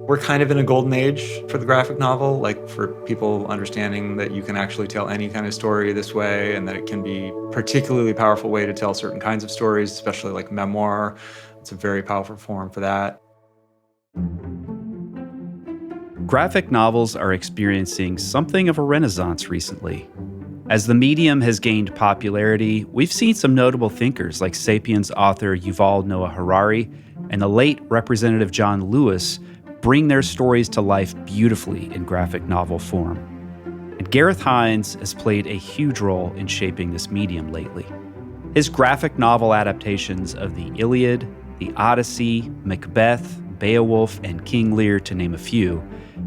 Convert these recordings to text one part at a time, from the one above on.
We're kind of in a golden age for the graphic novel, like for people understanding that you can actually tell any kind of story this way and that it can be a particularly powerful way to tell certain kinds of stories, especially like memoir. It's a very powerful form for that. Graphic novels are experiencing something of a renaissance recently. As the medium has gained popularity, we've seen some notable thinkers like Sapiens author Yuval Noah Harari and the late Representative John Lewis bring their stories to life beautifully in graphic novel form. And Gareth Hinds has played a huge role in shaping this medium lately. His graphic novel adaptations of the Iliad, the Odyssey, Macbeth, Beowulf, and King Lear, to name a few,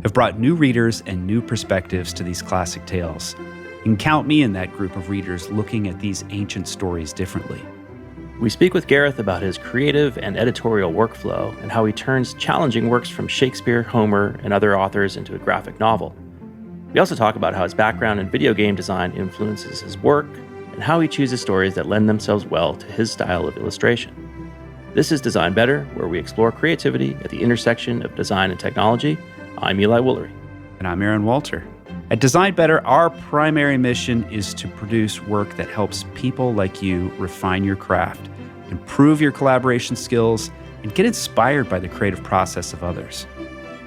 have brought new readers and new perspectives to these classic tales. You can count me in that group of readers looking at these ancient stories differently. We speak with Gareth about his creative and editorial workflow and how he turns challenging works from Shakespeare, Homer, and other authors into a graphic novel. We also talk about how his background in video game design influences his work and how he chooses stories that lend themselves well to his style of illustration. This is Design Better, where we explore creativity at the intersection of design and technology. I'm Eli Woolery. And I'm Aaron Walter. At Design Better, our primary mission is to produce work that helps people like you refine your craft, improve your collaboration skills, and get inspired by the creative process of others.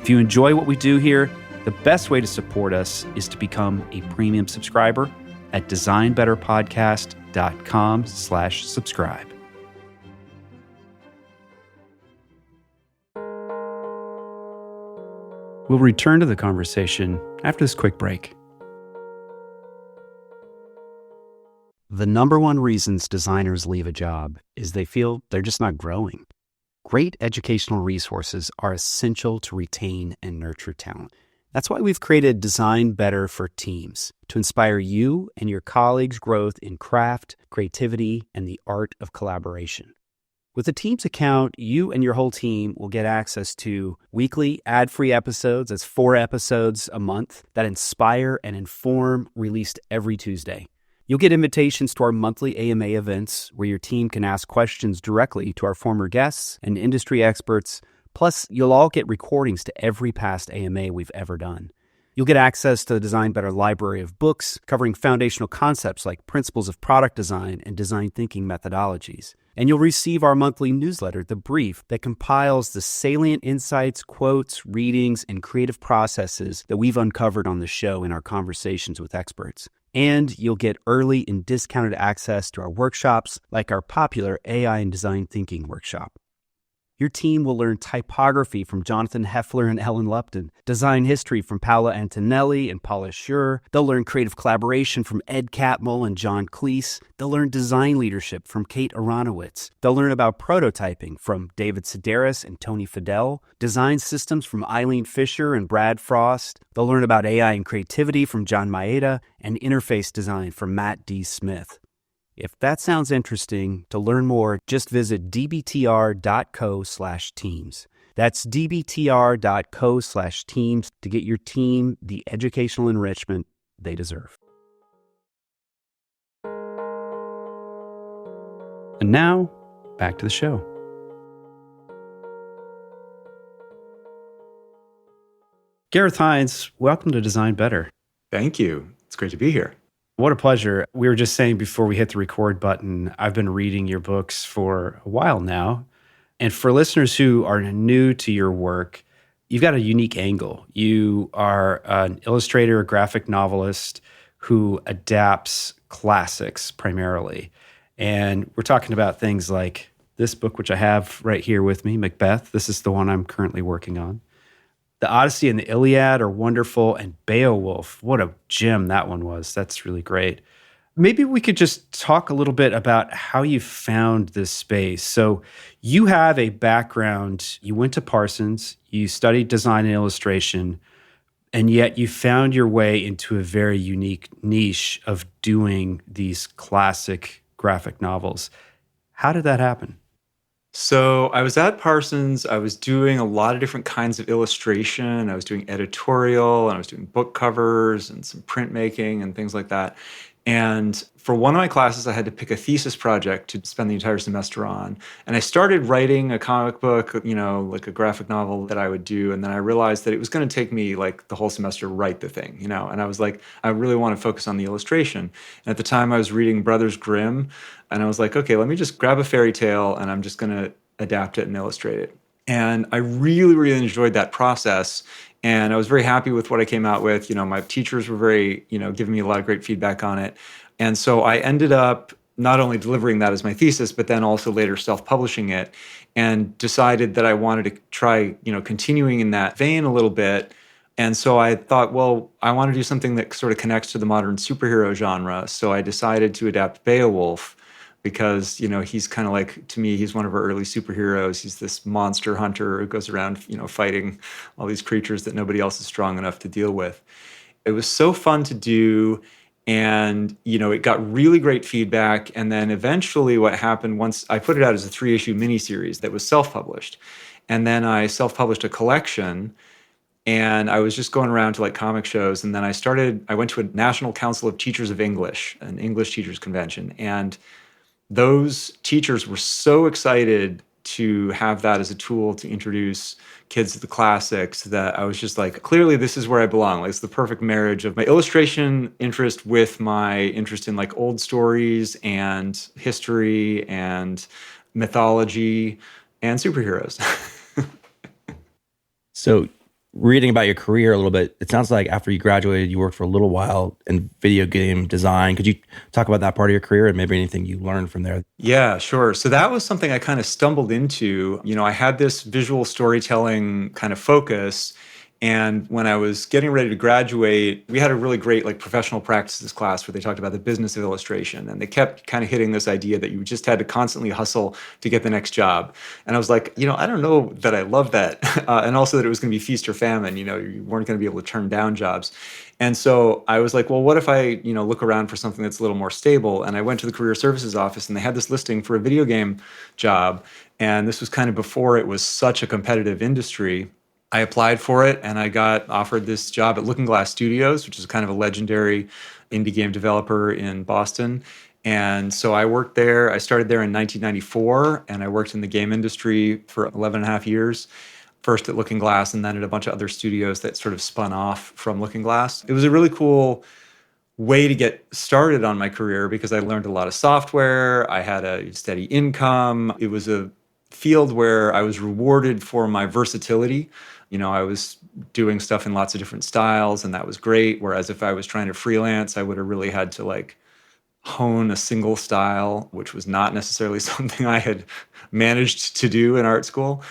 If you enjoy what we do here, the best way to support us is to become a premium subscriber at designbetterpodcast.com/subscribe. We'll return to the conversation after this quick break. The number one reasons designers leave a job is they feel they're just not growing. Great educational resources are essential to retain and nurture talent. That's why we've created Design Better for Teams, to inspire you and your colleagues' growth in craft, creativity, and the art of collaboration. With a Teams account, you and your whole team will get access to weekly ad-free episodes, that's 4 episodes a month, that inspire and inform, released every Tuesday. You'll get invitations to our monthly AMA events, where your team can ask questions directly to our former guests and industry experts. Plus, you'll all get recordings to every past AMA we've ever done. You'll get access to the Design Better library of books covering foundational concepts like principles of product design and design thinking methodologies. And you'll receive our monthly newsletter, The Brief, that compiles the salient insights, quotes, readings, and creative processes that we've uncovered on the show in our conversations with experts. And you'll get early and discounted access to our workshops, like our popular AI and Design Thinking workshop. Your team will learn typography from Jonathan Heffler and Ellen Lupton, design history from Paola Antonelli and Paula Schur. They'll learn creative collaboration from Ed Catmull and John Cleese. They'll learn design leadership from Kate Aronowitz. They'll learn about prototyping from David Sedaris and Tony Fidel, design systems from Eileen Fisher and Brad Frost. They'll learn about AI and creativity from John Maeda, and interface design from Matt D. Smith. If that sounds interesting, to learn more, just visit dbtr.co/teams. That's dbtr.co/teams to get your team the educational enrichment they deserve. And now, back to the show. Gareth Hinds, welcome to Design Better. Thank you. It's great to be here. What a pleasure. We were just saying before we hit the record button, I've been reading your books for a while now. And for listeners who are new to your work, you've got a unique angle. You are an illustrator, a graphic novelist who adapts classics primarily. And we're talking about things like this book, which I have right here with me, Macbeth. This is the one I'm currently working on. The Odyssey and the Iliad are wonderful, and Beowulf, what a gem that one was. That's really great. Maybe we could just talk a little bit about how you found this space. So you have a background, you went to Parsons, you studied design and illustration, and yet you found your way into a very unique niche of doing these classic graphic novels. How did that happen? So I was at Parsons. I was doing a lot of different kinds of illustration. I was doing editorial, and I was doing book covers and some printmaking and things like that. And for one of my classes, I had to pick a thesis project to spend the entire semester on. And I started writing a comic book, like a graphic novel that I would do. And then I realized that it was going to take me like the whole semester to write the thing, And I was like, I really want to focus on the illustration. And at the time I was reading Brothers Grimm, and I was like, okay, let me just grab a fairy tale and I'm just going to adapt it and illustrate it. And I really, really enjoyed that process. And I was very happy with what I came out with. My teachers were very, giving me a lot of great feedback on it. And so I ended up not only delivering that as my thesis, but then also later self-publishing it, and decided that I wanted to try, continuing in that vein a little bit. And so I thought, well, I want to do something that sort of connects to the modern superhero genre. So I decided to adapt Beowulf, because he's kind of like, to me, he's one of our early superheroes. He's this monster hunter who goes around fighting all these creatures that nobody else is strong enough to deal with. It was so fun to do, and it got really great feedback. And then eventually what happened, once I put it out as a 3-issue miniseries that was self-published, and then I self-published a collection. And I was just going around to like comic shows, and then I went to a National Council of Teachers of English, an English teachers convention, and those teachers were so excited to have that as a tool to introduce kids to the classics that I was just like, clearly this is where I belong. Like, it's the perfect marriage of my illustration interest with my interest in like old stories and history and mythology and superheroes. So, reading about your career a little bit, it sounds like after you graduated, you worked for a little while in video game design. Could you talk about that part of your career and maybe anything you learned from there? Yeah, sure. So that was something I kind of stumbled into. I had this visual storytelling kind of focus. And when I was getting ready to graduate, we had a really great like professional practices class where they talked about the business of illustration. And they kept kind of hitting this idea that you just had to constantly hustle to get the next job. And I was like, I don't know that I love that. And also that it was going to be feast or famine. You weren't going to be able to turn down jobs. And so I was like, well, what if I, look around for something that's a little more stable? And I went to the career services office, and they had this listing for a video game job. And this was kind of before it was such a competitive industry. I applied for it, and I got offered this job at Looking Glass Studios, which is kind of a legendary indie game developer in Boston. And so I worked there. I started there in 1994, and I worked in the game industry for 11 and a half years, first at Looking Glass and then at a bunch of other studios that sort of spun off from Looking Glass. It was a really cool way to get started on my career because I learned a lot of software. I had a steady income. It was a field where I was rewarded for my versatility. I was doing stuff in lots of different styles, and that was great. Whereas if I was trying to freelance, I would have really had to like hone a single style, which was not necessarily something I had managed to do in art school,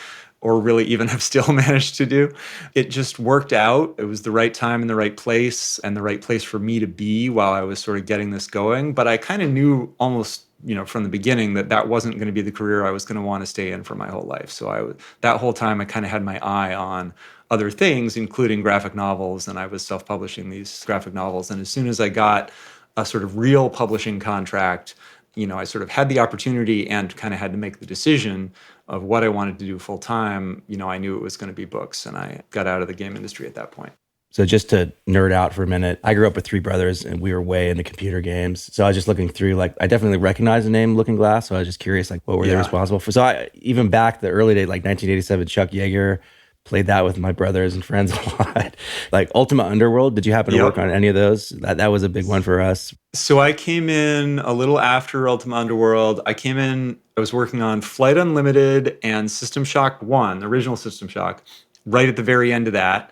or really even have still managed to do. It just worked out. It was the right time and the right place, and the right place for me to be while I was sort of getting this going. But I kind of knew almost from the beginning that wasn't going to be the career I was going to want to stay in for my whole life. So that whole time I kind of had my eye on other things, including graphic novels, and I was self-publishing these graphic novels. And as soon as I got a sort of real publishing contract, I sort of had the opportunity and kind of had to make the decision of what I wanted to do full time. I knew it was going to be books, and I got out of the game industry at that point. So just to nerd out for a minute, I grew up with 3 brothers, and we were way into computer games. So I was just looking through, like, I definitely recognize the name Looking Glass. So I was just curious, like, what were they responsible for? So even back the early days, like 1987, Chuck Yeager, played that with my brothers and friends a lot. Like Ultima Underworld, did you happen to work on any of those? That was a big one for us. So I came in a little after Ultima Underworld. I was working on Flight Unlimited and System Shock 1, the original System Shock, right at the very end of that.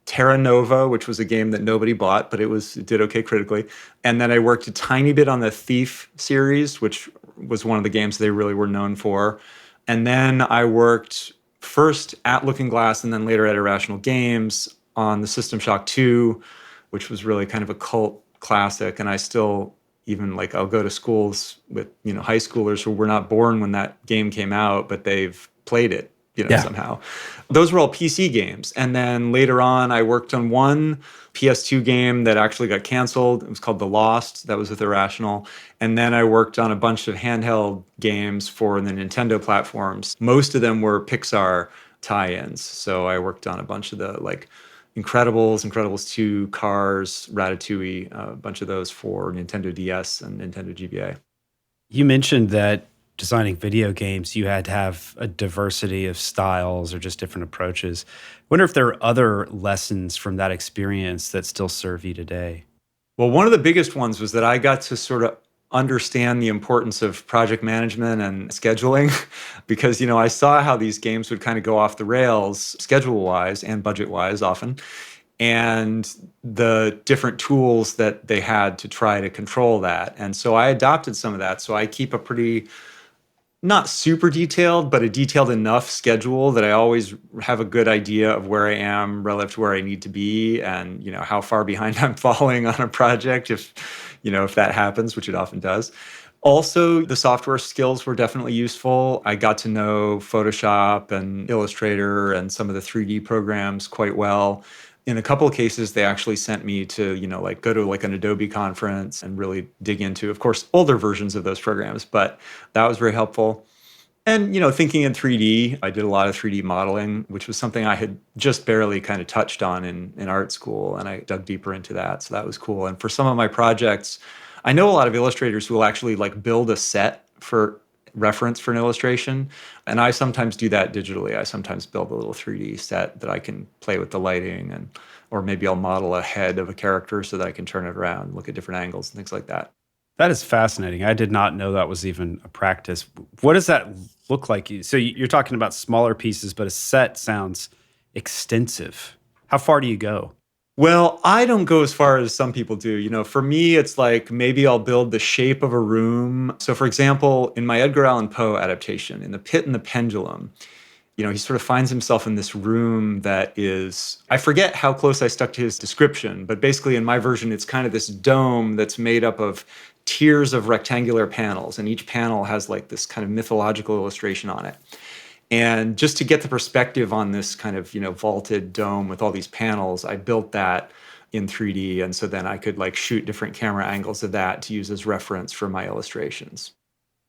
Terra Nova, which was a game that nobody bought, but it did okay critically. And then I worked a tiny bit on the Thief series, which was one of the games they really were known for. And then I worked first at Looking Glass and then later at Irrational Games on the System Shock 2, which was really kind of a cult classic. And I still even I'll go to schools with, high schoolers who were not born when that game came out, but they've played it, somehow. Those were all PC games. And then later on, I worked on one PS2 game that actually got canceled. It was called The Lost. That was with Irrational. And then I worked on a bunch of handheld games for the Nintendo platforms. Most of them were Pixar tie-ins. So I worked on a bunch of the Incredibles, Incredibles 2, Cars, Ratatouille, a bunch of those for Nintendo DS and Nintendo GBA. You mentioned that designing video games, you had to have a diversity of styles or just different approaches. I wonder if there are other lessons from that experience that still serve you today. Well, one of the biggest ones was that I got to sort of understand the importance of project management and scheduling because, I saw how these games would kind of go off the rails schedule-wise and budget-wise often, and the different tools that they had to try to control that. And so I adopted some of that. So I keep a pretty, not super detailed, but a detailed enough schedule that I always have a good idea of where I am relative to where I need to be and, how far behind I'm falling on a project if that happens, which it often does. Also, the software skills were definitely useful. I got to know Photoshop and Illustrator and some of the 3D programs quite well. In a couple of cases, they actually sent me to, go to an Adobe conference and really dig into, of course, older versions of those programs, but that was very helpful. And, thinking in 3D, I did a lot of 3D modeling, which was something I had just barely kind of touched on in art school, and I dug deeper into that. So that was cool. And for some of my projects, I know a lot of illustrators who will actually build a set for reference for an illustration. And I sometimes do that digitally. I sometimes build a little 3D set that I can play with the lighting or maybe I'll model a head of a character so that I can turn it around, look at different angles and things like that. That is fascinating. I did not know that was even a practice. What does that look like? So you're talking about smaller pieces, but a set sounds extensive. How far do you go? Well, I don't go as far as some people do. For me, it's maybe I'll build the shape of a room. So for example, in my Edgar Allan Poe adaptation, in The Pit and the Pendulum, he sort of finds himself in this room that is, I forget how close I stuck to his description, but basically in my version, it's kind of this dome that's made up of tiers of rectangular panels, and each panel has this kind of mythological illustration on it. And just to get the perspective on this kind of, vaulted dome with all these panels, I built that in 3D. And so then I could shoot different camera angles of that to use as reference for my illustrations.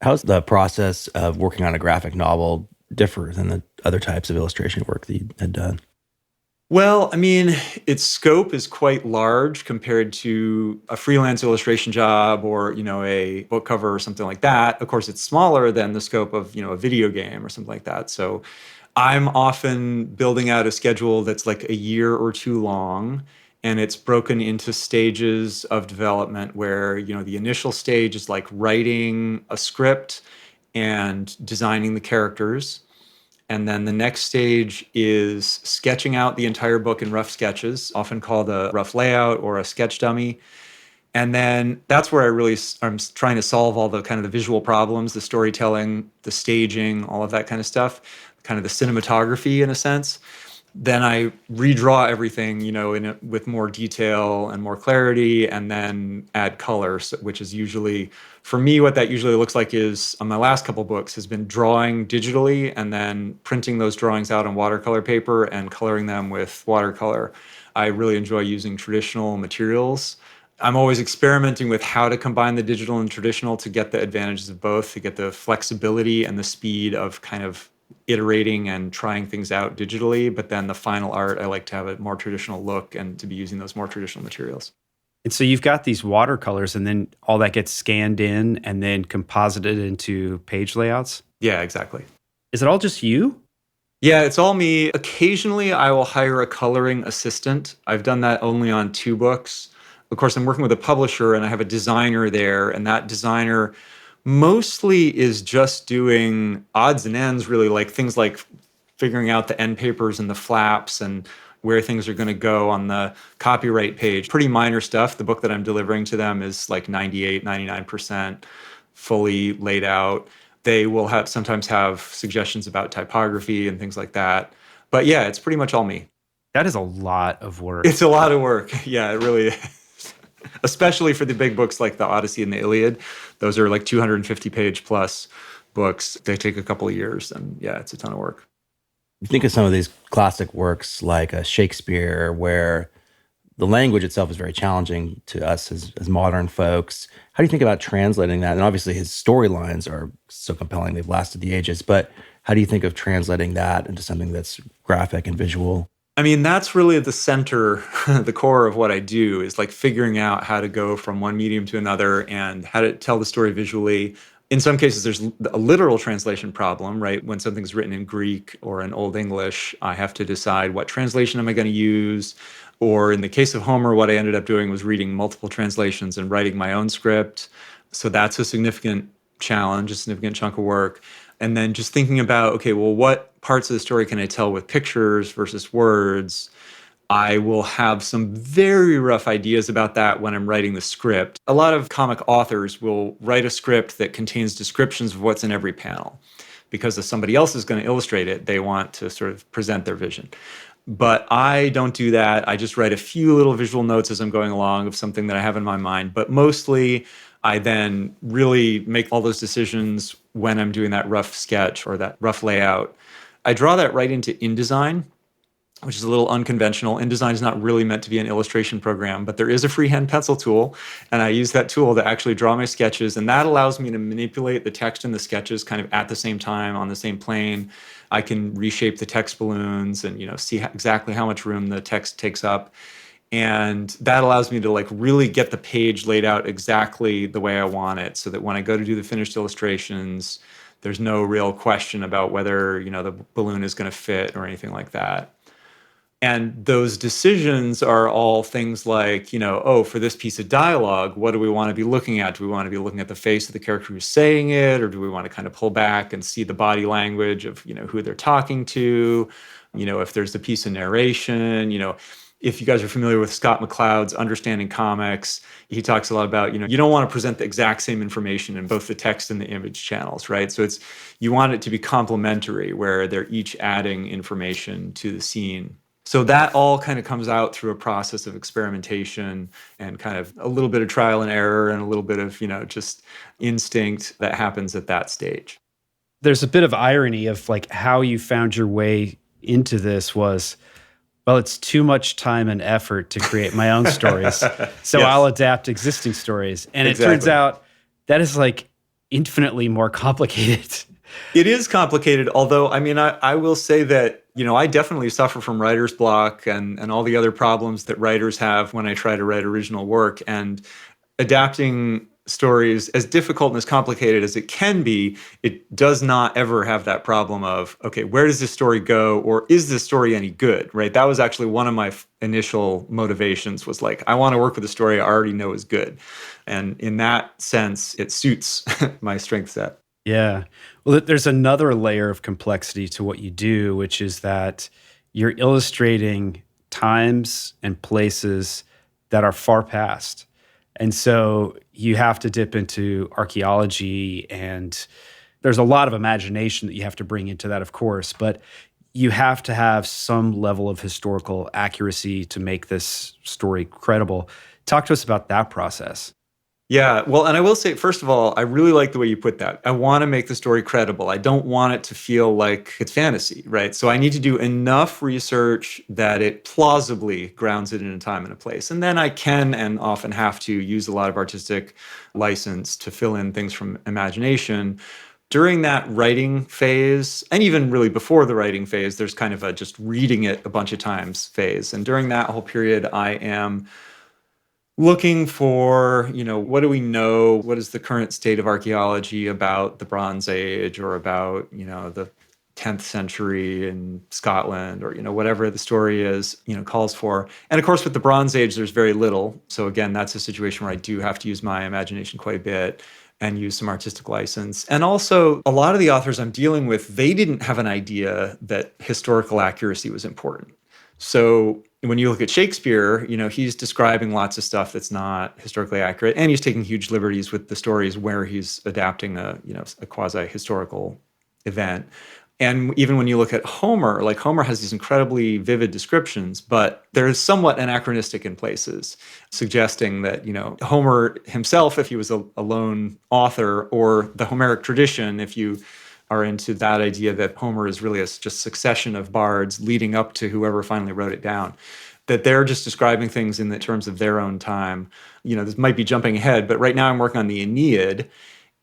How's the process of working on a graphic novel differ than the other types of illustration work that you had done? Well, its scope is quite large compared to a freelance illustration job or, a book cover or something like that. Of course, it's smaller than the scope of, a video game or something like that. So I'm often building out a schedule that's a year or two long, and it's broken into stages of development where, the initial stage is writing a script and designing the characters. And then the next stage is sketching out the entire book in rough sketches, often called a rough layout or a sketch dummy. And then that's where I'm trying to solve all the kind of the visual problems, the storytelling, the staging, all of that kind of stuff, kind of the cinematography in a sense. Then I redraw everything, with more detail and more clarity, and then add colors, which is usually, for me, what that usually looks like is, on my last couple books, has been drawing digitally and then printing those drawings out on watercolor paper and coloring them with watercolor. I really enjoy using traditional materials. I'm always experimenting with how to combine the digital and traditional to get the advantages of both, to get the flexibility and the speed of kind of iterating and trying things out digitally, but then the final art, I like to have a more traditional look and to be using those more traditional materials. And so you've got these watercolors and then all that gets scanned in and then composited into page layouts? Yeah, exactly. Is it all just you? Yeah, it's all me. Occasionally, I will hire a coloring assistant. I've done that only on 2 books. Of course, I'm working with a publisher and I have a designer there, and that designer mostly is just doing odds and ends, really, things like figuring out the end papers and the flaps and where things are going to go on the copyright page. Pretty minor stuff. The book that I'm delivering to them is 98, 99% fully laid out. They will sometimes have suggestions about typography and things like that. But yeah, it's pretty much all me. That is a lot of work. It's a lot of work. Yeah, it really is. Especially for the big books like the Odyssey and the Iliad. Those are 250-page plus books. They take a couple of years, and yeah, it's a ton of work. You think of some of these classic works like Shakespeare, where the language itself is very challenging to us as modern folks. How do you think about translating that? And obviously his storylines are so compelling, they've lasted the ages, but how do you think of translating that into something that's graphic and visual? I mean, that's really the center, the core of what I do is like figuring out how to go from one medium to another and how to tell the story visually. In some cases, there's a literal translation problem, right? When something's written in Greek or in Old English, I have to decide what translation am I going to use. Or in the case of Homer, what I ended up doing was reading multiple translations and writing my own script. So that's a significant challenge, a significant chunk of work. And then just thinking about, okay, well, what parts of the story can I tell with pictures versus words? I will have some very rough ideas about that when I'm writing the script. A lot of comic authors will write a script that contains descriptions of what's in every panel because if somebody else is going to illustrate it, they want to sort of present their vision. But I don't do that. I just write a few little visual notes as I'm going along of something that I have in my mind. But mostly, I then really make all those decisions when I'm doing that rough sketch or that rough layout. I draw that right into InDesign, which is a little unconventional. InDesign is not really meant to be an illustration program, but there is a freehand pencil tool, and I use that tool to actually draw my sketches, and that allows me to manipulate the text in the sketches kind of at the same time on the same plane. I can reshape the text balloons and see exactly how much room the text takes up. And that allows me to like really get the page laid out exactly the way I want it so that when I go to do the finished illustrations, there's no real question about whether, the balloon is going to fit or anything like that. And those decisions are all things like, for this piece of dialogue, what do we want to be looking at? Do we want to be looking at the face of the character who's saying it? Or do we want to kind of pull back and see the body language of, who they're talking to? If there's a piece of narration, if you guys are familiar with Scott McCloud's Understanding Comics, he talks a lot about, you don't want to present the exact same information in both the text and the image channels, right? So you want it to be complementary where they're each adding information to the scene. So that all kind of comes out through a process of experimentation and kind of a little bit of trial and error and a little bit of, just instinct that happens at that stage. There's a bit of irony of like how you found your way into this was, well, it's too much time and effort to create my own stories. So Yes. I'll adapt existing stories. And Exactly. It turns out that is like infinitely more complicated. It is complicated, although, I will say that, I definitely suffer from writer's block and all the other problems that writers have when I try to write original work. And adapting stories, as difficult and as complicated as it can be, it does not ever have that problem of, okay, where does this story go? Or is this story any good, right? That was actually one of my initial motivations was like, I want to work with a story I already know is good. And in that sense, it suits my strength set. Yeah. Well, there's another layer of complexity to what you do, which is that you're illustrating times and places that are far past. And so you have to dip into archaeology, and there's a lot of imagination that you have to bring into that, of course, but you have to have some level of historical accuracy to make this story credible. Talk to us about that process. Yeah, well, and I will say, first of all, I really like the way you put that. I want to make the story credible. I don't want it to feel like it's fantasy, right? So I need to do enough research that it plausibly grounds it in a time and a place. And then I can and often have to use a lot of artistic license to fill in things from imagination. During that writing phase, and even really before the writing phase, there's kind of a just reading it a bunch of times phase. And during that whole period, I am looking for, what do we know? What is the current state of archaeology about the Bronze Age or about, the 10th century in Scotland or, whatever the story is, calls for. And of course, with the Bronze Age, there's very little. So again, that's a situation where I do have to use my imagination quite a bit and use some artistic license. And also, a lot of the authors I'm dealing with, they didn't have an idea that historical accuracy was important. So when you look at Shakespeare, he's describing lots of stuff that's not historically accurate, and he's taking huge liberties with the stories where he's adapting a quasi-historical event. And even when you look at Homer, like Homer has these incredibly vivid descriptions, but they're somewhat anachronistic in places, suggesting that, Homer himself, if he was a lone author, or the Homeric tradition, if you are into that idea that Homer is really a just succession of bards leading up to whoever finally wrote it down, that they're just describing things in the terms of their own time. This might be jumping ahead, but right now I'm working on the Aeneid.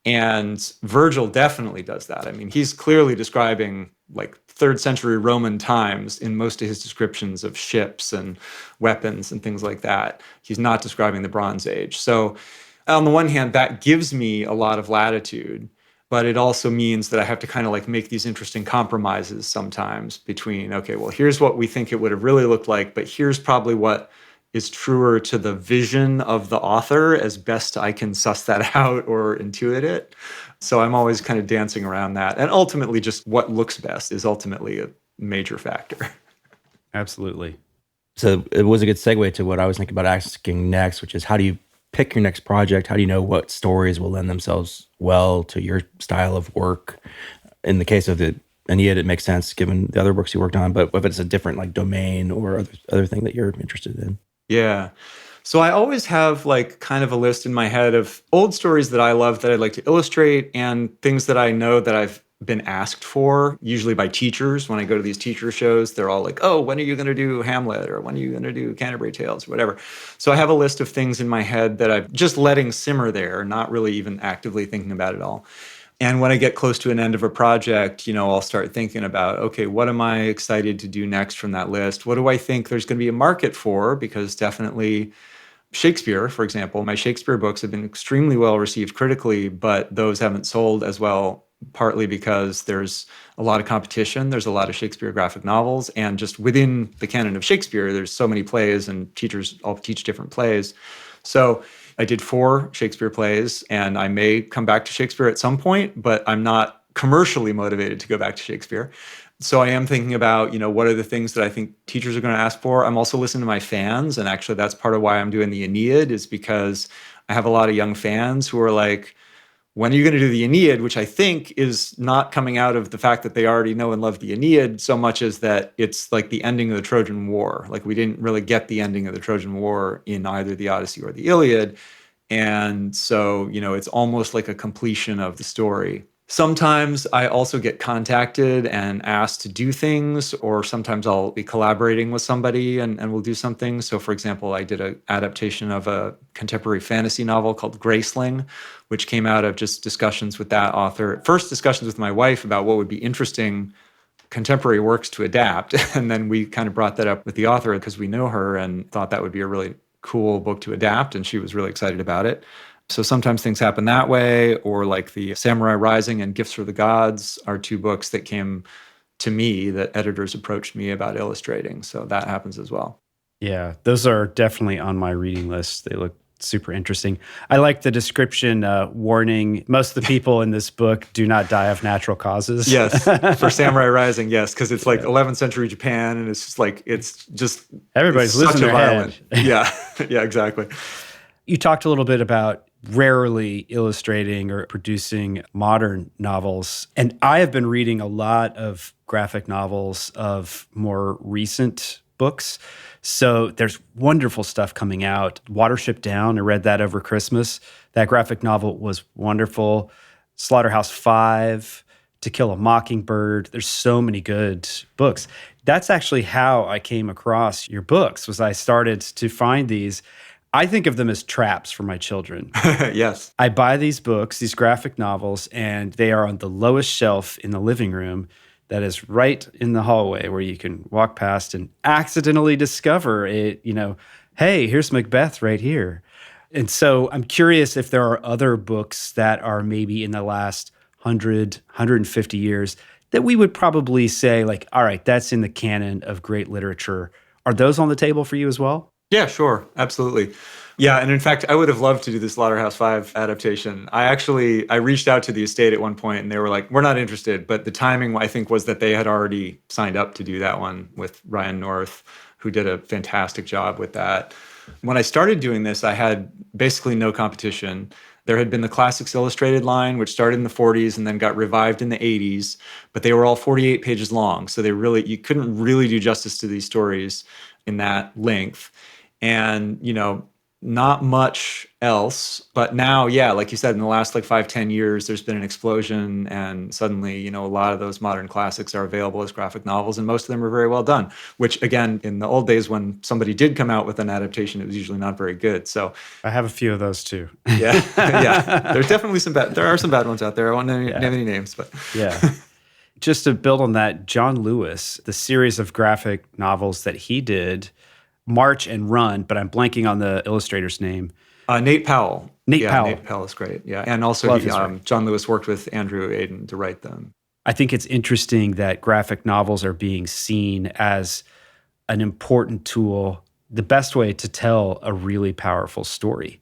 And Virgil definitely does that. I mean, he's clearly describing like 3rd century Roman times in most of his descriptions of ships and weapons and things like that. He's not describing the Bronze Age. So on the one hand, that gives me a lot of latitude, but it also means that I have to kind of like make these interesting compromises sometimes between, okay, well, here's what we think it would have really looked like, but here's probably what is truer to the vision of the author as best I can suss that out or intuit it. So I'm always kind of dancing around that. And ultimately, just what looks best is ultimately a major factor. Absolutely. So it was a good segue to what I was thinking about asking next, which is how do you pick your next project? How do you know what stories will lend themselves well to your style of work? In the case of the Aeneid, it makes sense given the other books you worked on, but if it's a different like domain or other thing that you're interested in. Yeah. So I always have like kind of a list in my head of old stories that I love that I'd like to illustrate and things that I know that I've been asked for, usually by teachers. When I go to these teacher shows, they're all like, oh, when are you going to do Hamlet? Or when are you going to do Canterbury Tales? Or whatever. So I have a list of things in my head that I'm just letting simmer there, not really even actively thinking about it all. And when I get close to an end of a project, I'll start thinking about, okay, what am I excited to do next from that list? What do I think there's going to be a market for? Because definitely Shakespeare, for example, my Shakespeare books have been extremely well received critically, but those haven't sold as well, partly because there's a lot of competition. There's a lot of Shakespeare graphic novels. And just within the canon of Shakespeare, there's so many plays and teachers all teach different plays. So I did 4 Shakespeare plays, and I may come back to Shakespeare at some point, but I'm not commercially motivated to go back to Shakespeare. So I am thinking about, what are the things that I think teachers are going to ask for. I'm also listening to my fans, and actually that's part of why I'm doing the Aeneid, is because I have a lot of young fans who are like, when are you going to do the Aeneid? Which I think is not coming out of the fact that they already know and love the Aeneid so much as that it's like the ending of the Trojan War. Like we didn't really get the ending of the Trojan War in either the Odyssey or the Iliad. And so, it's almost like a completion of the story. Sometimes I also get contacted and asked to do things, or sometimes I'll be collaborating with somebody and we'll do something. So, for example, I did an adaptation of a contemporary fantasy novel called Graceling, which came out of just discussions with that author. First, discussions with my wife about what would be interesting contemporary works to adapt. And then we kind of brought that up with the author because we know her and thought that would be a really cool book to adapt. And she was really excited about it. So sometimes things happen that way, or like the Samurai Rising and Gifts for the Gods are 2 books that came to me that editors approached me about illustrating. So that happens as well. Yeah, those are definitely on my reading list. They look super interesting. I like the description, warning, most of the people in this book do not die of natural causes. Yes, for Samurai Rising, yes, because it's like 11th century Japan, and it's just everybody's losing their head. Yeah, yeah, exactly. You talked a little bit about rarely illustrating or producing modern novels. And I have been reading a lot of graphic novels of more recent books. So there's wonderful stuff coming out. Watership Down, I read that over Christmas. That graphic novel was wonderful. Slaughterhouse-Five, To Kill a Mockingbird. There's so many good books. That's actually how I came across your books, was I started to find these. I think of them as traps for my children. Yes. I buy these books, these graphic novels, and they are on the lowest shelf in the living room that is right in the hallway where you can walk past and accidentally discover it, hey, here's Macbeth right here. And so I'm curious if there are other books that are maybe in the last 100, 150 years that we would probably say like, all right, that's in the canon of great literature. Are those on the table for you as well? Yeah, sure. Absolutely. Yeah. And in fact, I would have loved to do the Slaughterhouse-Five adaptation. I reached out to the estate at one point and they were like, we're not interested. But the timing, I think, was that they had already signed up to do that one with Ryan North, who did a fantastic job with that. When I started doing this, I had basically no competition. There had been the Classics Illustrated line, which started in the 40s and then got revived in the 80s, but they were all 48 pages long. So you couldn't really do justice to these stories in that length. And, not much else. But now, yeah, like you said, in the last like 5, 10 years, there's been an explosion. And suddenly, a lot of those modern classics are available as graphic novels, and most of them are very well done, which again, in the old days when somebody did come out with an adaptation, it was usually not very good. So I have a few of those too. yeah, yeah, there's definitely there are some bad ones out there. I won't name any names, but yeah. Just to build on that, John Lewis, the series of graphic novels that he did, March and Run, but I'm blanking on the illustrator's name. Nate Powell. Nate Powell. Nate Powell is great. Yeah, and also John Lewis worked with Andrew Aiden to write them. I think it's interesting that graphic novels are being seen as an important tool, the best way to tell a really powerful story.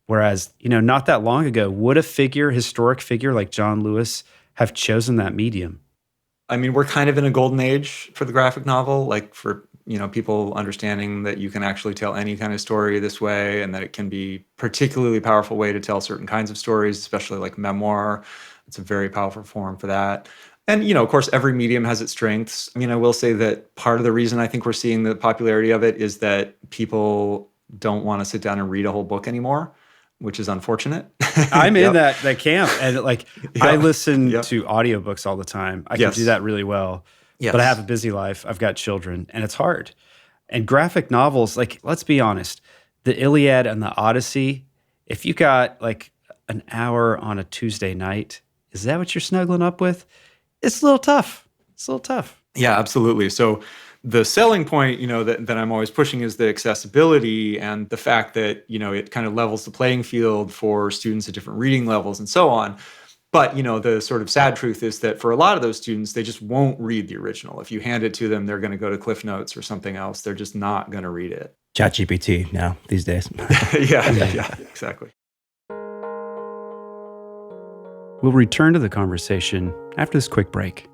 Whereas, not that long ago, would a historic figure like John Lewis have chosen that medium? I mean, we're kind of in a golden age for the graphic novel, like for people understanding that you can actually tell any kind of story this way, and that it can be particularly powerful way to tell certain kinds of stories, especially like memoir. It's a very powerful form for that. And, of course, every medium has its strengths. I mean, I will say that part of the reason I think we're seeing the popularity of it is that people don't want to sit down and read a whole book anymore, which is unfortunate. I'm in that camp. And I listen to audiobooks all the time. I can do that really well. Yes. But I have a busy life. I've got children, and it's hard. And graphic novels, let's be honest, the Iliad and the Odyssey, if you got an hour on a Tuesday night, is that what you're snuggling up with? It's a little tough. Yeah, absolutely. So the selling point, that I'm always pushing is the accessibility and the fact that, it kind of levels the playing field for students at different reading levels and so on. But, the sort of sad truth is that for a lot of those students, they just won't read the original. If you hand it to them, they're going to go to Cliff Notes or something else. They're just not going to read it. ChatGPT now, these days. yeah, exactly. We'll return to the conversation after this quick break.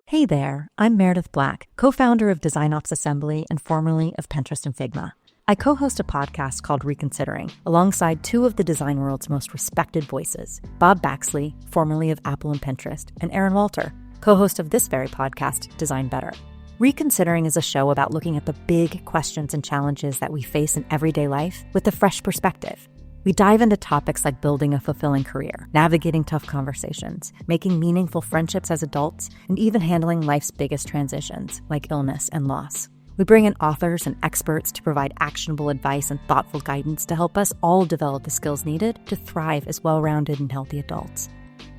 Hey there, I'm Meredith Black, co-founder of DesignOps Assembly and formerly of Pinterest and Figma. I co-host a podcast called Reconsidering, alongside two of the design world's most respected voices, Bob Baxley, formerly of Apple and Pinterest, and Aaron Walter, co-host of this very podcast, Design Better. Reconsidering is a show about looking at the big questions and challenges that we face in everyday life with a fresh perspective. We dive into topics like building a fulfilling career, navigating tough conversations, making meaningful friendships as adults, and even handling life's biggest transitions, like illness and loss. We bring in authors and experts to provide actionable advice and thoughtful guidance to help us all develop the skills needed to thrive as well-rounded and healthy adults.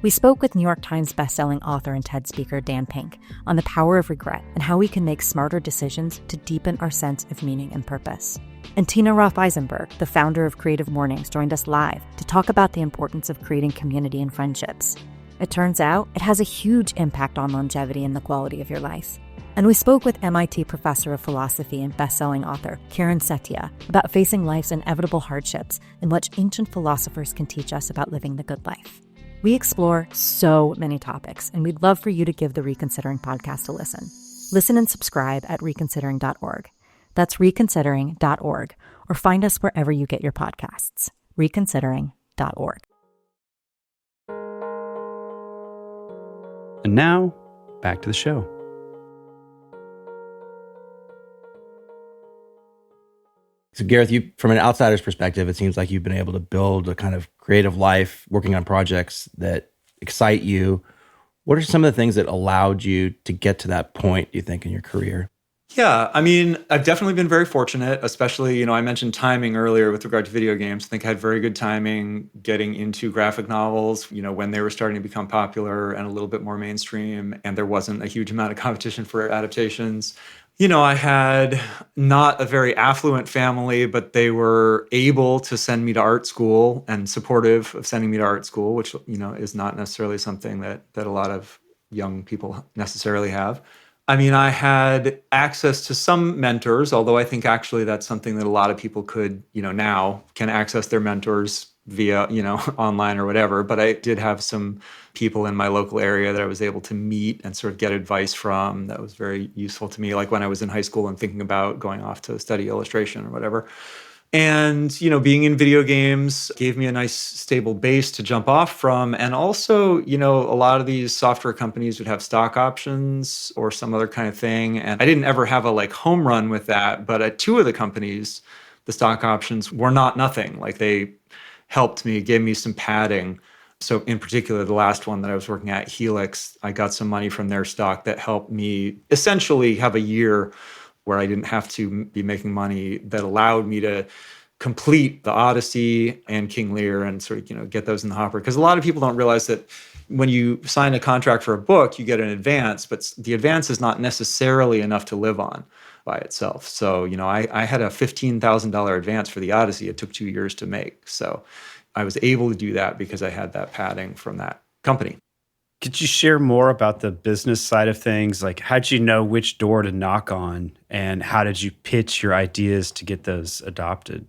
We spoke with New York Times bestselling author and TED speaker Dan Pink on the power of regret and how we can make smarter decisions to deepen our sense of meaning and purpose. And Tina Roth-Eisenberg, the founder of Creative Mornings, joined us live to talk about the importance of creating community and friendships. It turns out it has a huge impact on longevity and the quality of your life. And we spoke with MIT professor of philosophy and best-selling author Kiran Setia about facing life's inevitable hardships and what ancient philosophers can teach us about living the good life. We explore so many topics, and we'd love for you to give the Reconsidering podcast a listen. Listen and subscribe at reconsidering.org. That's reconsidering.org, or find us wherever you get your podcasts. Reconsidering.org. And now, back to the show. So Gareth, from an outsider's perspective, it seems like you've been able to build a kind of creative life, working on projects that excite you. What are some of the things that allowed you to get to that point, do you think, in your career? Yeah, I mean, I've definitely been very fortunate, especially, I mentioned timing earlier with regard to video games. I think I had very good timing getting into graphic novels, when they were starting to become popular and a little bit more mainstream, and there wasn't a huge amount of competition for adaptations. I had not a very affluent family, but they were able to send me to art school and supportive of sending me to art school, which, is not necessarily something that a lot of young people necessarily have. I mean, I had access to some mentors, although I think actually that's something that a lot of people could, now can access their mentors via, online or whatever. But I did have some people in my local area that I was able to meet and sort of get advice from that was very useful to me, like when I was in high school and thinking about going off to study illustration or whatever. And, being in video games gave me a nice stable base to jump off from. And also, a lot of these software companies would have stock options or some other kind of thing. And I didn't ever have a home run with that. But at two of the companies, the stock options were not nothing. Like they helped me, gave me some padding. So in particular, the last one that I was working at, Helix, I got some money from their stock that helped me essentially have a year where I didn't have to be making money, that allowed me to complete the Odyssey and King Lear and sort of, get those in the hopper. Because a lot of people don't realize that when you sign a contract for a book, you get an advance, but the advance is not necessarily enough to live on by itself. So, I had a $15,000 advance for the Odyssey. It took 2 years to make. So I was able to do that because I had that padding from that company. Could you share more about the business side of things? Like, how'd you know which door to knock on, and how did you pitch your ideas to get those adopted?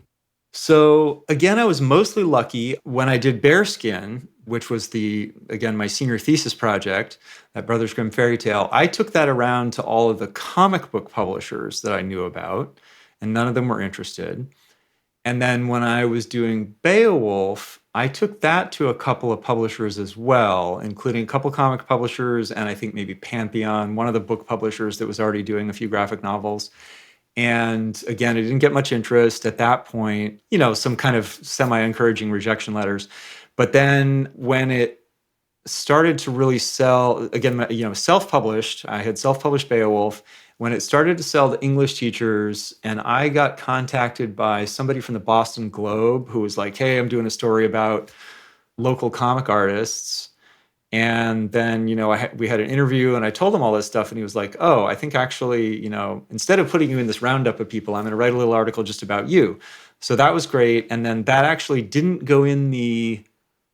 So again, I was mostly lucky when I did Bearskin, which was my senior thesis project, that Brothers Grimm fairy tale. I took that around to all of the comic book publishers that I knew about, and none of them were interested. And then when I was doing Beowulf, I took that to a couple of publishers as well, including a couple comic publishers and I think maybe Pantheon, one of the book publishers that was already doing a few graphic novels. And again, I didn't get much interest at that point, some kind of semi-encouraging rejection letters. But then when it started to really sell, again, self-published, I had self-published Beowulf. When it started to sell to English teachers, and I got contacted by somebody from the Boston Globe who was like, hey, I'm doing a story about local comic artists. And then, we had an interview and I told him all this stuff and he was like, oh, I think actually, instead of putting you in this roundup of people, I'm going to write a little article just about you. So that was great. And then that actually didn't go in the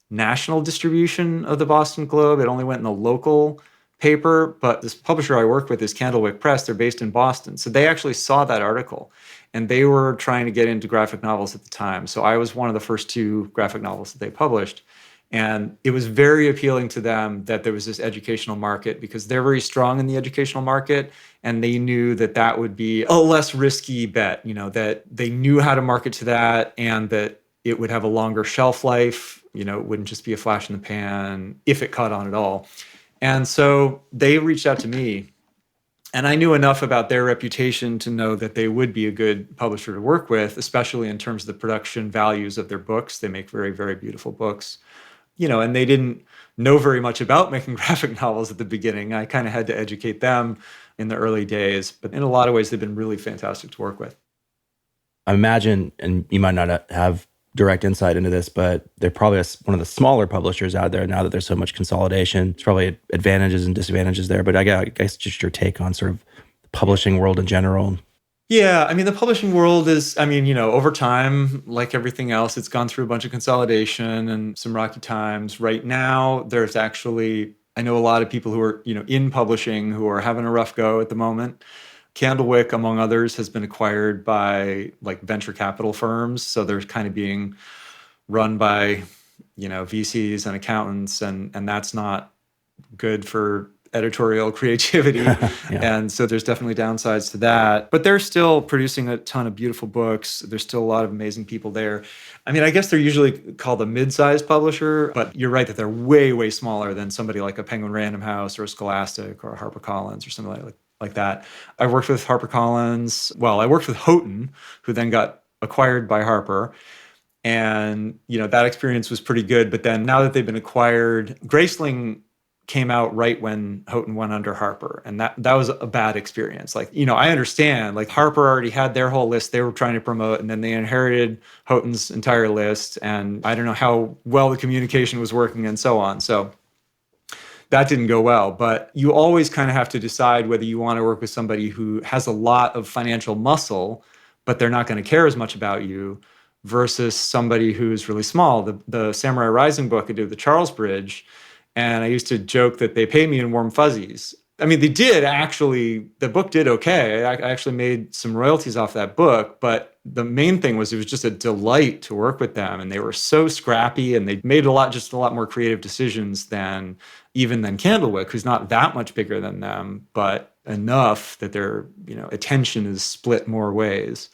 national distribution of the Boston Globe. It only went in the local paper, but this publisher I work with is Candlewick Press. They're based in Boston. So they actually saw that article and they were trying to get into graphic novels at the time. So I was one of the first 2 graphic novels that they published. And it was very appealing to them that there was this educational market because they're very strong in the educational market. And they knew that that would be a less risky bet, that they knew how to market to that and that it would have a longer shelf life. It wouldn't just be a flash in the pan if it caught on at all. And so they reached out to me, and I knew enough about their reputation to know that they would be a good publisher to work with, especially in terms of the production values of their books. They make very, very beautiful books, and they didn't know very much about making graphic novels at the beginning. I kind of had to educate them in the early days, but in a lot of ways, they've been really fantastic to work with. I imagine, and you might not have direct insight into this, but they're probably one of the smaller publishers out there now that there's so much consolidation. There's probably advantages and disadvantages there, but I guess just your take on sort of the publishing world in general. Yeah, the publishing world is, over time, like everything else, it's gone through a bunch of consolidation and some rocky times. Right now, there's actually, I know a lot of people who are, in publishing who are having a rough go at the moment. Candlewick, among others, has been acquired by venture capital firms. So they're kind of being run by, VCs and accountants, and that's not good for editorial creativity. Yeah. And so there's definitely downsides to that. But they're still producing a ton of beautiful books. There's still a lot of amazing people there. I guess they're usually called a mid-sized publisher, but you're right that they're way, way smaller than somebody like a Penguin Random House or a Scholastic or a HarperCollins or something like that. I worked with HarperCollins. Well, I worked with Houghton, who then got acquired by Harper. And, that experience was pretty good. But then now that they've been acquired, Graceling came out right when Houghton went under Harper. And that was a bad experience. I understand, Harper already had their whole list they were trying to promote, and then they inherited Houghton's entire list. And I don't know how well the communication was working and so on. So that didn't go well. But you always kind of have to decide whether you want to work with somebody who has a lot of financial muscle, but they're not going to care as much about you, versus somebody who's really small. The Samurai Rising book I did, the Charles Bridge, and I used to joke that they pay me in warm fuzzies. They did actually, the book did okay. I actually made some royalties off that book, but the main thing was it was just a delight to work with them. And they were so scrappy, and they made a lot more creative decisions than Candlewick, who's not that much bigger than them, but enough that their, attention is split more ways.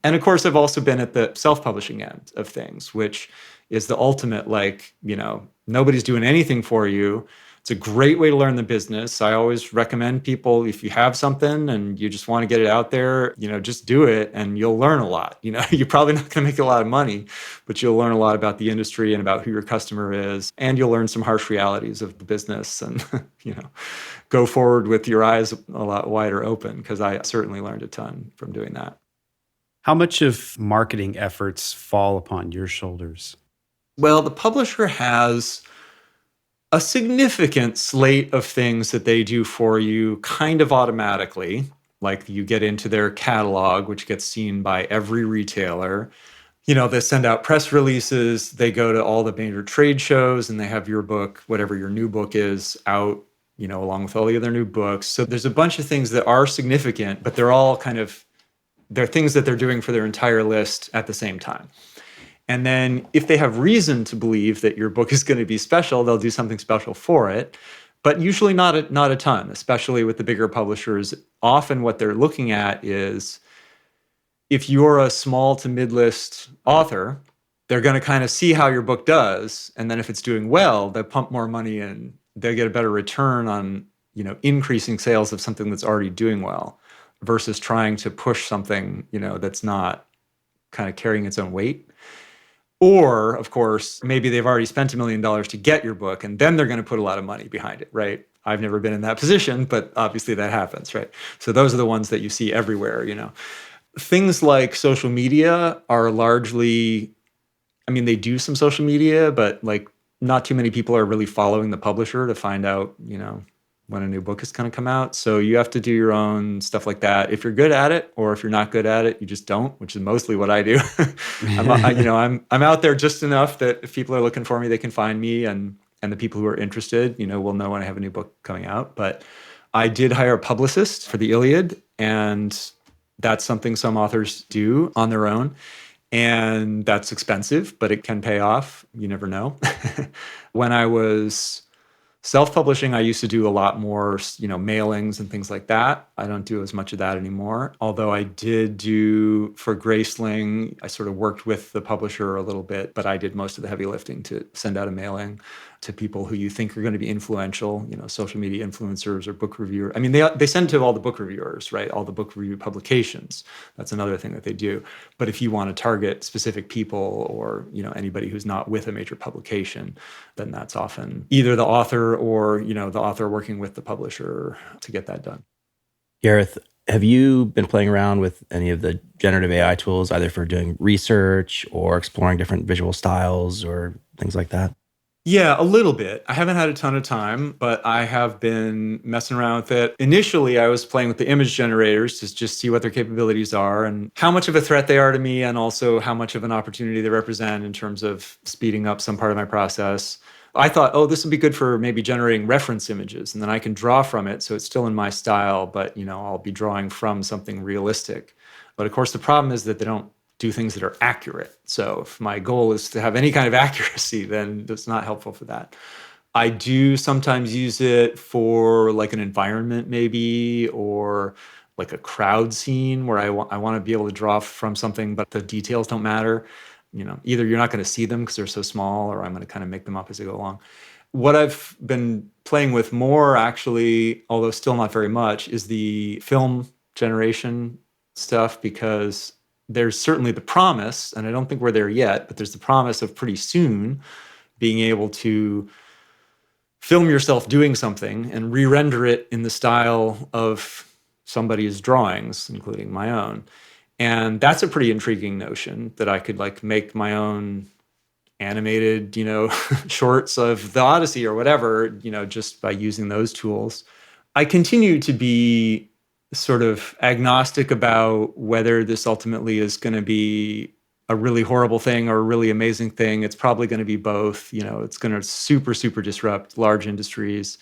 And of course, I've also been at the self-publishing end of things, which is the ultimate, like, nobody's doing anything for you. It's a great way to learn the business. I always recommend people, if you have something and you just want to get it out there, just do it and you'll learn a lot. You're probably not going to make a lot of money, but you'll learn a lot about the industry and about who your customer is. And you'll learn some harsh realities of the business and, go forward with your eyes a lot wider open, because I certainly learned a ton from doing that. How much of marketing efforts fall upon your shoulders? Well, the publisher has a significant slate of things that they do for you kind of automatically. Like, you get into their catalog, which gets seen by every retailer. They send out press releases, they go to all the major trade shows, and they have your book, whatever your new book is, out, along with all the other new books. So there's a bunch of things that are significant, but they're all they're things that they're doing for their entire list at the same time. And then if they have reason to believe that your book is going to be special, they'll do something special for it, but usually not a ton, especially with the bigger publishers. Often what they're looking at is, if you're a small to mid-list author, they're going to kind of see how your book does. And then if it's doing well, they pump more money in. They get a better return on, increasing sales of something that's already doing well, versus trying to push something, that's not kind of carrying its own weight. Or, of course, maybe they've already spent $1 million to get your book, and then they're going to put a lot of money behind it, right? I've never been in that position, but obviously that happens, right? So those are the ones that you see everywhere, Things like social media are largely, they do some social media, but like not too many people are really following the publisher to find out, when a new book is going to come out. So you have to do your own stuff like that. If you're good at it, or if you're not good at it, you just don't, which is mostly what I do. I'm out there just enough that if people are looking for me, they can find me, and the people who are interested, will know when I have a new book coming out. But I did hire a publicist for the Iliad, and that's something some authors do on their own. And that's expensive, but it can pay off. You never know. When I was self-publishing, I used to do a lot more, mailings and things like that. I don't do as much of that anymore. Although I did do for Graceling, I sort of worked with the publisher a little bit, but I did most of the heavy lifting to send out a mailing to people who you think are going to be influential, social media influencers or book reviewers. They send to all the book reviewers, right? All the book review publications. That's another thing that they do. But if you want to target specific people, or, anybody who's not with a major publication, then that's often either the author or, the author working with the publisher to get that done. Gareth, have you been playing around with any of the generative AI tools, either for doing research or exploring different visual styles or things like that? Yeah, a little bit. I haven't had a ton of time, but I have been messing around with it. Initially, I was playing with the image generators to just see what their capabilities are and how much of a threat they are to me, and also how much of an opportunity they represent in terms of speeding up some part of my process. I thought, this would be good for maybe generating reference images, and then I can draw from it, so it's still in my style, but I'll be drawing from something realistic. But of course, the problem is that they don't do things that are accurate. So if my goal is to have any kind of accuracy, then it's not helpful for that. I do sometimes use it for like an environment maybe, or like a crowd scene where I want to be able to draw from something, but the details don't matter. Either you're not going to see them because they're so small, or I'm going to kind of make them up as I go along. What I've been playing with more, actually, although still not very much, is the film generation stuff, because there's certainly the promise, and I don't think we're there yet, but there's the promise of pretty soon being able to film yourself doing something and re-render it in the style of somebody's drawings, including my own. And that's a pretty intriguing notion, that I could like make my own animated, shorts of the Odyssey or whatever, just by using those tools. I continue to be sort of agnostic about whether this ultimately is going to be a really horrible thing or a really amazing thing. It's probably going to be both. It's going to super, super disrupt large industries,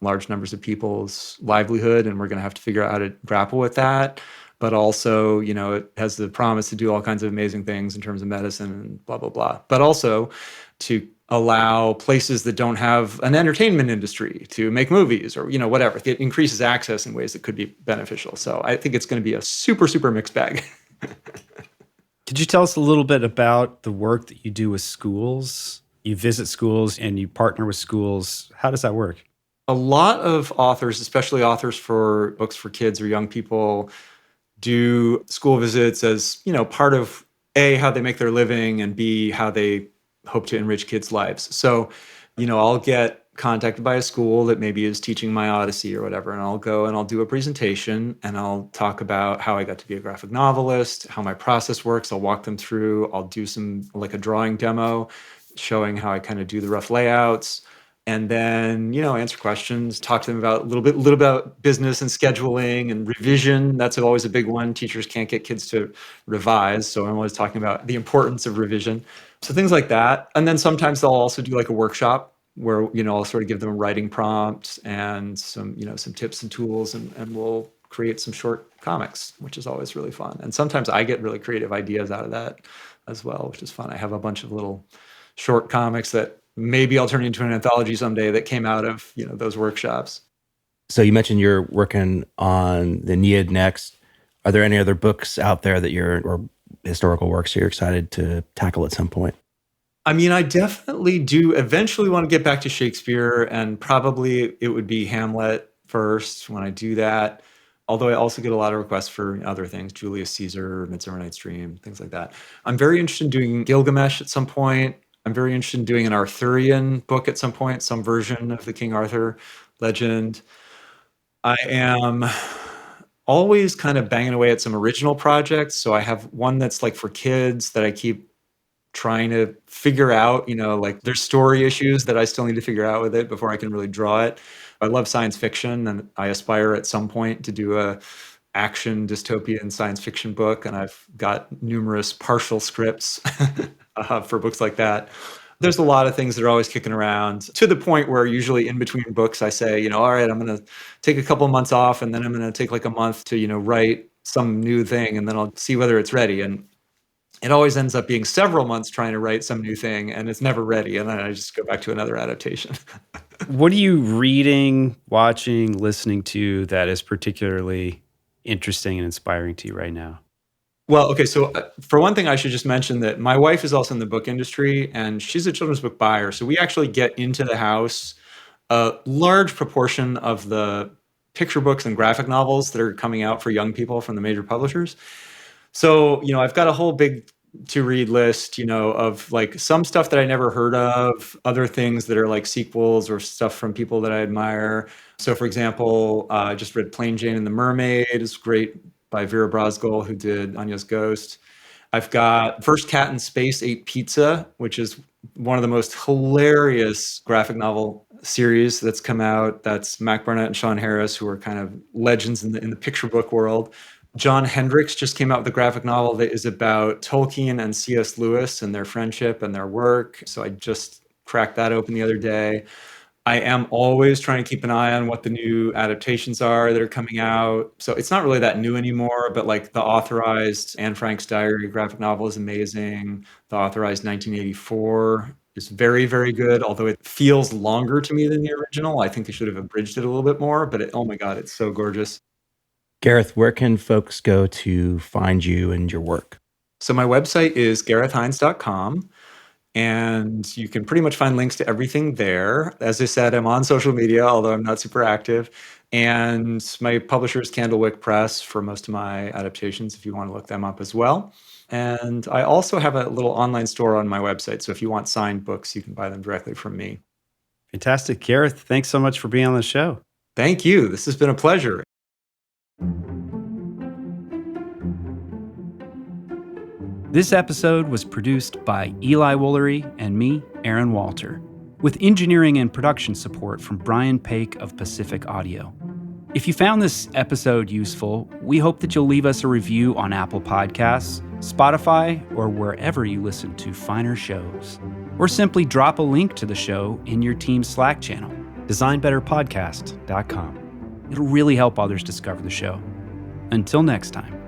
large numbers of people's livelihood, and we're going to have to figure out how to grapple with that. But also, it has the promise to do all kinds of amazing things in terms of medicine and blah, blah, blah. But also to allow places that don't have an entertainment industry to make movies, or, whatever. It increases access in ways that could be beneficial. So I think it's going to be a super, super mixed bag. Could you tell us a little bit about the work that you do with schools? You visit schools and you partner with schools. How does that work? A lot of authors, especially authors for books for kids or young people, do school visits as, part of A, how they make their living, and B, how they hope to enrich kids' lives. So, I'll get contacted by a school that maybe is teaching my Odyssey or whatever, and I'll go and I'll do a presentation and I'll talk about how I got to be a graphic novelist, how my process works. I'll walk them through. I'll do some like a drawing demo showing how I kind of do the rough layouts. And then, answer questions, talk to them about a little bit about business and scheduling and revision. That's always a big one. Teachers can't get kids to revise. So I'm always talking about the importance of revision. So things like that. And then sometimes they'll also do like a workshop where, I'll sort of give them a writing prompt and some tips and tools, and we'll create some short comics, which is always really fun. And sometimes I get really creative ideas out of that as well, which is fun. I have a bunch of little short comics that maybe I'll turn into an anthology someday that came out of, those workshops. So you mentioned you're working on the Aeneid next. Are there any other books out there that or historical works that you're excited to tackle at some point? I mean, I definitely do eventually want to get back to Shakespeare, and probably it would be Hamlet first when I do that. Although I also get a lot of requests for other things, Julius Caesar, Midsummer Night's Dream, things like that. I'm very interested in doing Gilgamesh at some point. I'm very interested in doing an Arthurian book at some point, some version of the King Arthur legend. I am always kind of banging away at some original projects. So I have one that's like for kids that I keep trying to figure out, like there's story issues that I still need to figure out with it before I can really draw it. I love science fiction, and I aspire at some point to do a action dystopian science fiction book, and I've got numerous partial scripts for books like that. There's a lot of things that are always kicking around, to the point where usually in between books I say, all right, I'm going to take a couple of months off, and then I'm going to take like a month to, write some new thing, and then I'll see whether it's ready. And it always ends up being several months trying to write some new thing, and it's never ready. And then I just go back to another adaptation. What are you reading, watching, listening to that is particularly interesting and inspiring to you right now? Well, okay, so for one thing, I should just mention that my wife is also in the book industry, and she's a children's book buyer. So we actually get into the house a large proportion of the picture books and graphic novels that are coming out for young people from the major publishers. So, I've got a whole big to-read list, of like some stuff that I never heard of, other things that are like sequels or stuff from people that I admire. So, for example, I just read Plain Jane and the Mermaid. It's great, by Vera Brosgol, who did Anya's Ghost. I've got First Cat in Space Ate Pizza, which is one of the most hilarious graphic novel series that's come out. That's Mac Barnett and Sean Harris, who are kind of legends in the picture book world. John Hendricks just came out with a graphic novel that is about Tolkien and C.S. Lewis and their friendship and their work. So I just cracked that open the other day. I am always trying to keep an eye on what the new adaptations are that are coming out. So it's not really that new anymore, but like the authorized Anne Frank's Diary graphic novel is amazing. The authorized 1984 is very, very good, although it feels longer to me than the original. I think they should have abridged it a little bit more, but oh my God, it's so gorgeous. Gareth, where can folks go to find you and your work? So my website is garethhinds.com. And you can pretty much find links to everything there. As I said, I'm on social media, although I'm not super active. And my publisher is Candlewick Press for most of my adaptations, if you want to look them up as well. And I also have a little online store on my website. So if you want signed books, you can buy them directly from me. Fantastic. Gareth, thanks so much for being on the show. Thank you. This has been a pleasure. This episode was produced by Eli Woolery and me, Aaron Walter, with engineering and production support from Brian Paik of Pacific Audio. If you found this episode useful, we hope that you'll leave us a review on Apple Podcasts, Spotify, or wherever you listen to finer shows. Or simply drop a link to the show in your team's Slack channel, designbetterpodcast.com. It'll really help others discover the show. Until next time.